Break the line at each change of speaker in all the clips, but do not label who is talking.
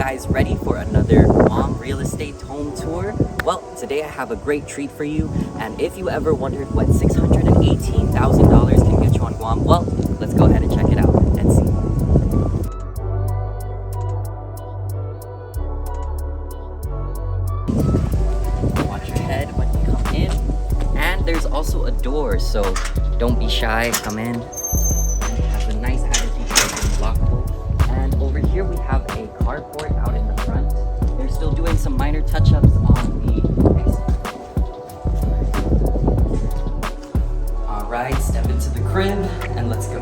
guys ready for another Guam real estate home tour? Well, today I have a great treat for you, and if you ever wondered what $618,000 can get you on Guam, well, let's go ahead and check it out and see. Watch your head when you come in, and there's also a door, so don't be shy, come in. It has a nice attitude, lockable. And over here we have a carport out in the front. They're still doing some minor touch-ups on the exterior. Alright, step into the crib and let's go.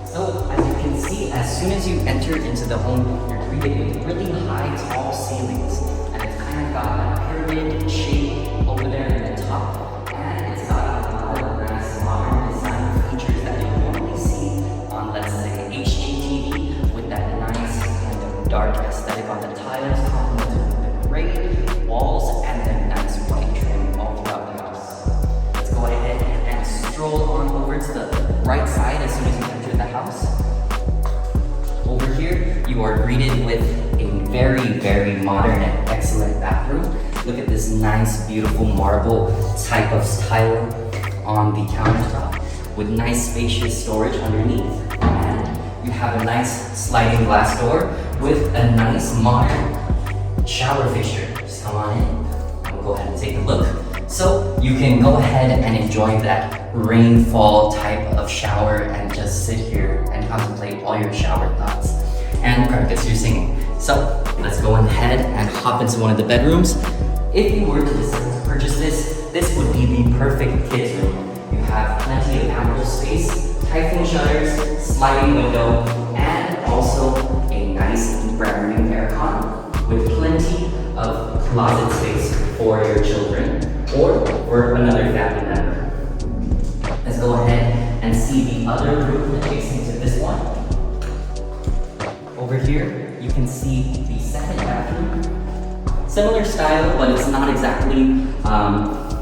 So as you can see, as soon as you enter into the home, you're greeted with really high, tall ceilings. And it's kind of got a pyramid shape over there in the top. And it's got a lot of nice modern design features that you normally see on, let's say, HGTV, with that nice kind of dark aesthetic on the tiles, complemented with the gray walls and the nice white trim all throughout the house. Let's go ahead and stroll on over to the right side as soon as you enter the house. Over here, you are greeted with a very, very modern and excellent bathroom. Look at this nice, beautiful marble type of tile on the countertop with nice spacious storage underneath. And you have a nice sliding glass door with a nice modern shower fixture. Just come on in and we'll go ahead and take a look. So you can go ahead and enjoy that rainfall type of shower and just sit here and contemplate all your shower thoughts and practice your singing. So let's go ahead and hop into one of the bedrooms. If you were to decide to purchase this would be the perfect kids room. You have plenty of ample space, typhoon shutters, sliding window, and also a nice brand new aircon with plenty of closet space for your children or for another family member. Let's go ahead and see the other room adjacent to this one. Over here, you can see the second bathroom. Similar style, but it's not exactly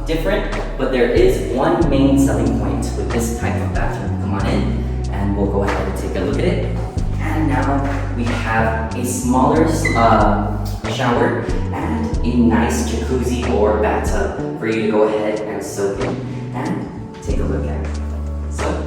different, but there is one main selling point with this type of bathroom. Come on in, and we'll go ahead and take a look at it. And now we have a smaller shower and a nice jacuzzi or bathtub for you to go ahead and soak in and take a look at. So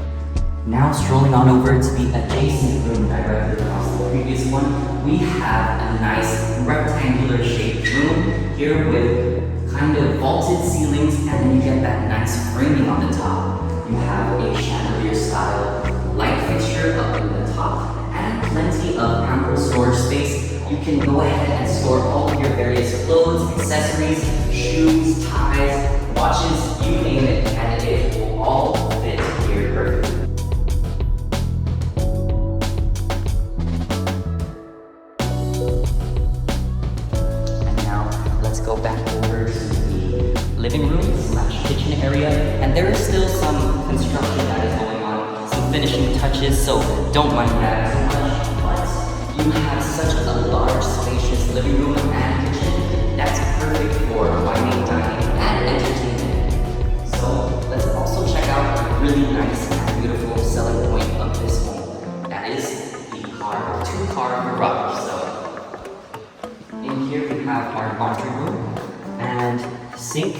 now strolling on over to the adjacent room directly across the previous one, we have a nice rectangular shaped room here with kind of vaulted ceilings, and then you get that nice framing on the top. You have a chandelier style light fixture up in the top and plenty of ample storage space. You can go ahead and store all of your various clothes, accessories, shoes, ties, watches, you name it, and it will all fit here perfectly. And now let's go back over to the living room / kitchen area, and there is still some construction that is going on, some finishing touches, so don't mind that too much. But you have such a large, spacious living room and kitchen that's perfect for wining, dining, and entertainment. So let's also check out a really nice and beautiful selling point of this home. That is the two-car garage. So in here we have our laundry room and sink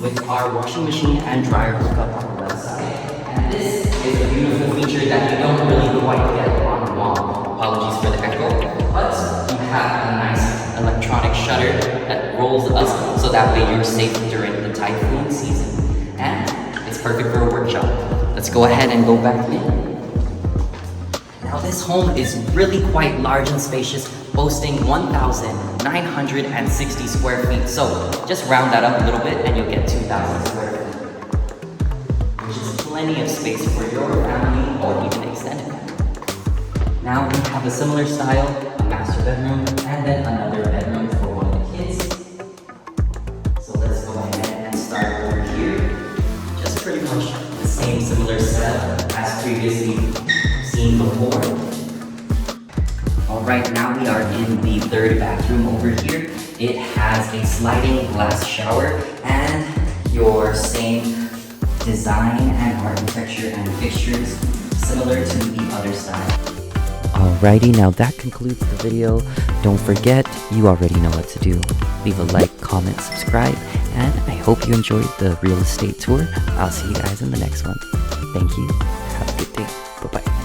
with our washing machine and dryer hookup on the left side. And this is a beautiful feature that you don't really quite get on Guam. Apologies for the echo, but you have a nice electronic shutter that rolls up so that way you're safe during the typhoon season. And it's perfect for a workshop. Let's go ahead and go back in. Now this home is really quite large and spacious, boasting 1,960 square feet. So just round that up a little bit and you'll get 2,000 square feet, which is plenty of space for your family or even extended family. Now we have a similar style, a master bedroom, and then another bedroom for one of the kids. So let's go ahead and start over here. Just pretty much the same similar setup as previously seen before. Alright, now we are in the third bathroom over here. It has a sliding glass shower and your same design and architecture and fixtures similar to the other style.
Alrighty, now that concludes the video. Don't forget, you already know what to do. Leave a like, comment, subscribe, and I hope you enjoyed the real estate tour. I'll see you guys in the next one. Thank you. Have a good day. Bye-bye.